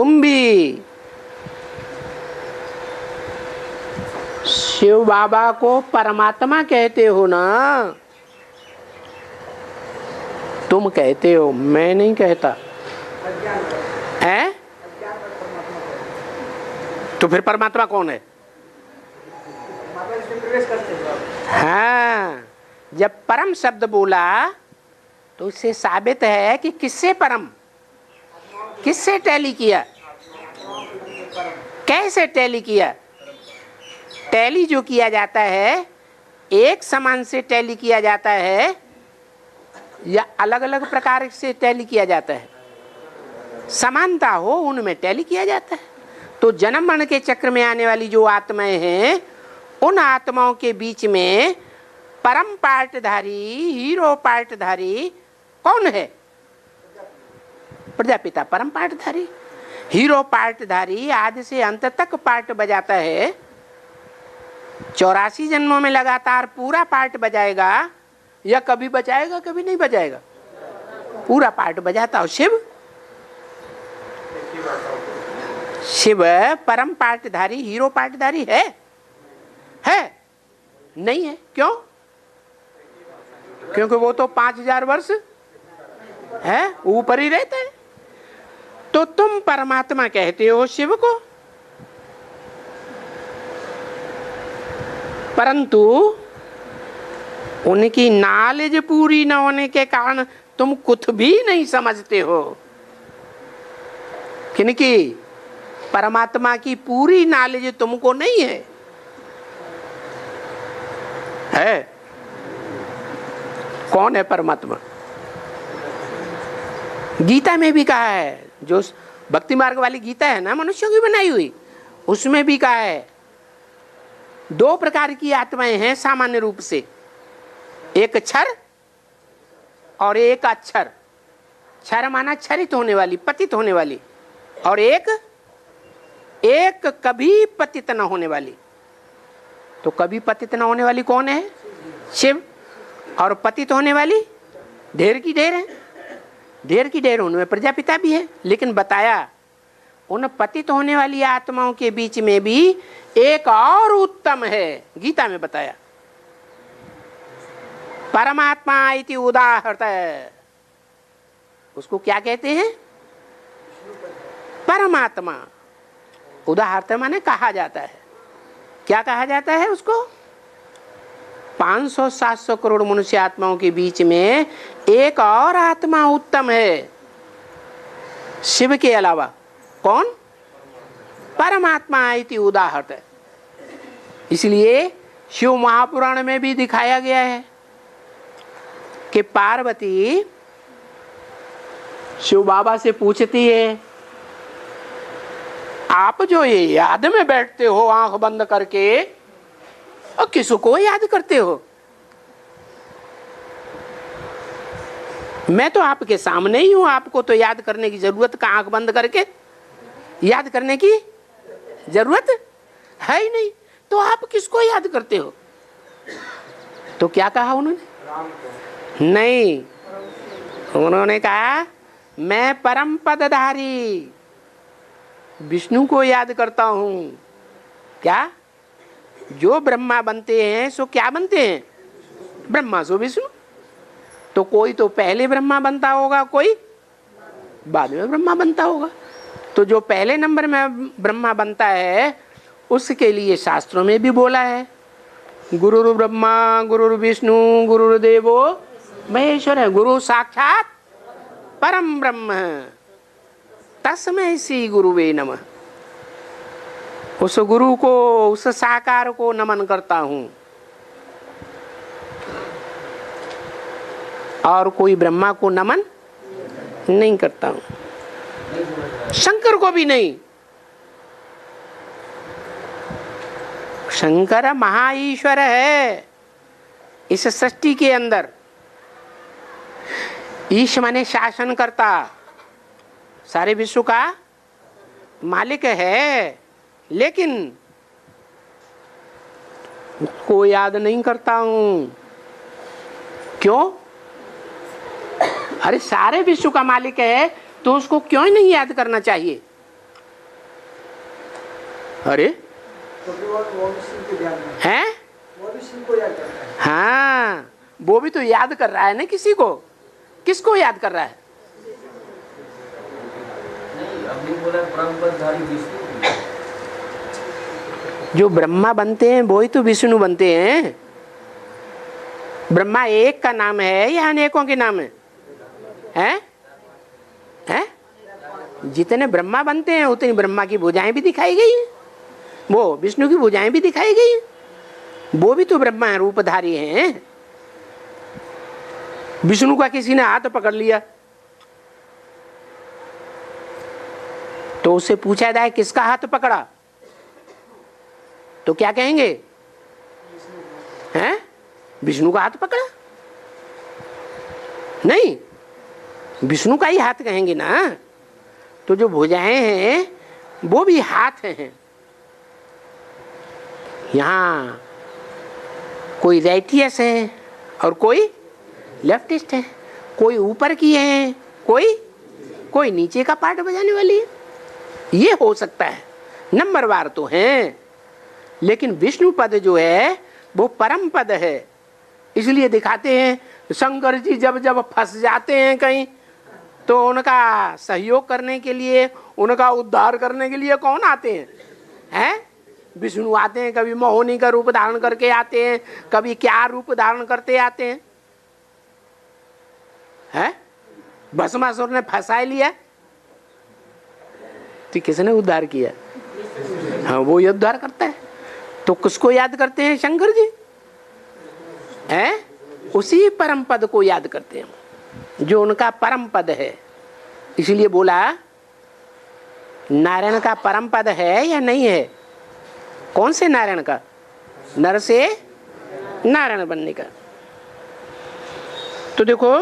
तुम भी शिव बाबा को परमात्मा कहते हो ना? तुम कहते हो, मैं नहीं कहता है। तो फिर परमात्मा कौन है? हाँ, जब परम शब्द बोला तो इससे साबित है कि किससे परम, किससे टैली किया, कैसे टैली किया। टैली जो किया जाता है एक समान से टैली किया जाता है या अलग अलग प्रकार से टैली किया जाता है? समानता हो उनमें टैली किया जाता है। तो जन्म मरण के चक्र में आने वाली जो आत्माएं हैं, उन आत्माओं के बीच में परम पार्टधारी, हीरो पार्टधारी कौन है? प्रजापिता परम पार्टधारी। हीरो पार्टधारी आदि से अंत तक पार्ट बजाता है। 84 जन्मों में लगातार पूरा पार्ट बजाएगा या कभी बजाएगा कभी नहीं बजाएगा? पूरा पार्ट बजाता हो। शिव परम पार्टधारी, हीरो पार्टधारी है नहीं है? क्यों? क्योंकि वो तो 5000 वर्ष है ऊपर ही रहते हैं। तो तुम परमात्मा कहते हो शिव को, परंतु उनकी नॉलेज पूरी न होने के कारण तुम कुछ भी नहीं समझते हो। किनकी? परमात्मा की पूरी नॉलेज तुमको नहीं है। कौन है परमात्मा? गीता में भी कहा है, जो भक्ति मार्ग वाली गीता है ना, मनुष्यों की बनाई हुई, उसमें भी कहा है 2 प्रकार की आत्माएं हैं सामान्य रूप से, एक क्षर और एक अक्षर। क्षर माना क्षरित होने वाली, पतित होने वाली, और एक कभी पतित न होने वाली। तो कभी पतित न होने वाली कौन है? शिव। और पतित होने वाली ढेर की ढेर है, ढेर की ढेर। उनमें प्रजापिता भी है। लेकिन बताया उन पतित होने वाली आत्माओं के बीच में भी एक और उत्तम है, गीता में बताया। परमात्मा इति उदाहरत, उसको क्या कहते हैं? परमात्मा। उदाहरत माने कहा जाता है। क्या कहा जाता है उसको? 500-700 करोड़ मनुष्य आत्माओं के बीच में एक और आत्मा उत्तम है शिव के अलावा। कौन? परमात्मा इति उदाहरत। इसलिए शिव महापुराण में भी दिखाया गया है कि पार्वती शिव बाबा से पूछती है, आप जो ये याद में बैठते हो आंख बंद करके, और किसको याद करते हो? मैं तो आपके सामने ही हूं, आपको तो याद करने की जरूरत का, आंख बंद करके याद करने की जरूरत है ही नहीं, तो आप किसको याद करते हो? तो क्या कहा उन्होंने? नहीं, उन्होंने कहा मैं परम पदधारी विष्णु को याद करता हूं। क्या? जो ब्रह्मा बनते हैं सो क्या बनते हैं? ब्रह्मा सो विष्णु। तो कोई तो पहले ब्रह्मा बनता होगा, कोई बाद में ब्रह्मा बनता होगा। तो जो पहले नंबर में ब्रह्मा बनता है उसके लिए शास्त्रों में भी बोला है, गुरुर् ब्रह्मा गुरुर् विष्णु गुरुर्देवो महेश्वर है, गुरु साक्षात परम ब्रह्म तस्मै श्री गुरुवे नमः। उस गुरु को, उस साकार को नमन करता हूं। और कोई ब्रह्मा को नमन नहीं करता हूं, शंकर को भी नहीं। शंकर महाईश्वर है इस सृष्टि के अंदर। ईश माने शासन करता, सारे विश्व का मालिक है, लेकिन उसको याद नहीं करता हूं। क्यों? अरे सारे विश्व का मालिक है तो उसको क्यों नहीं याद करना चाहिए? अरे तो वो भी शिव के ध्यान में हैं? वो भी शिव को याद करता है। हाँ, वो भी तो याद कर रहा है ना किसी को। किसको याद कर रहा है? अभी बोला परमपदधारी विष्णु। जो ब्रह्मा बनते हैं वो ही तो विष्णु बनते हैं। ब्रह्मा एक का नाम है या अनेकों के नाम है? हैं? हैं? जितने ब्रह्मा बनते हैं उतनी ब्रह्मा की भुजाएं भी दिखाई गई हैं, वो विष्णु की भुजाएं भी दिखाई गई हैं। वो भी तो ब्रह्मा रूपधारी हैं। विष्णु का किसी ने हाथ पकड़ लिया तो उससे पूछा जाए किसका हाथ पकड़ा तो क्या कहेंगे? हैं? विष्णु का हाथ पकड़ा? नहीं, विष्णु का ही हाथ कहेंगे ना। तो जो भुजाएं हैं वो भी हाथ हैं। यहाँ कोई राइटियस है और कोई लेफ्टिस्ट है, कोई ऊपर की है, कोई नीचे का पार्ट बजाने वाली है। ये हो सकता है, नंबरवार तो हैं, लेकिन विष्णु पद जो है वो परम पद है। इसलिए दिखाते हैं शंकर जी जब जब फंस जाते हैं कहीं तो उनका सहयोग करने के लिए, उनका उद्धार करने के लिए कौन आते हैं? हैं? विष्णु आते हैं। कभी मोहिनी का रूप धारण करके आते हैं, कभी क्या रूप धारण करते आते हैं। हैं? भस्मासुर ने फंसा लिया तो किसने उद्धार किया? हाँ, वो ही उद्धार करता है। तो किसको याद करते हैं? शंकर जी हैं? उसी परम पद को याद करते हैं जो उनका परम पद है। इसलिए बोला नारायण का परम पद है या नहीं है? कौन से नारायण का? नर से नारायण बनने का। तो देखो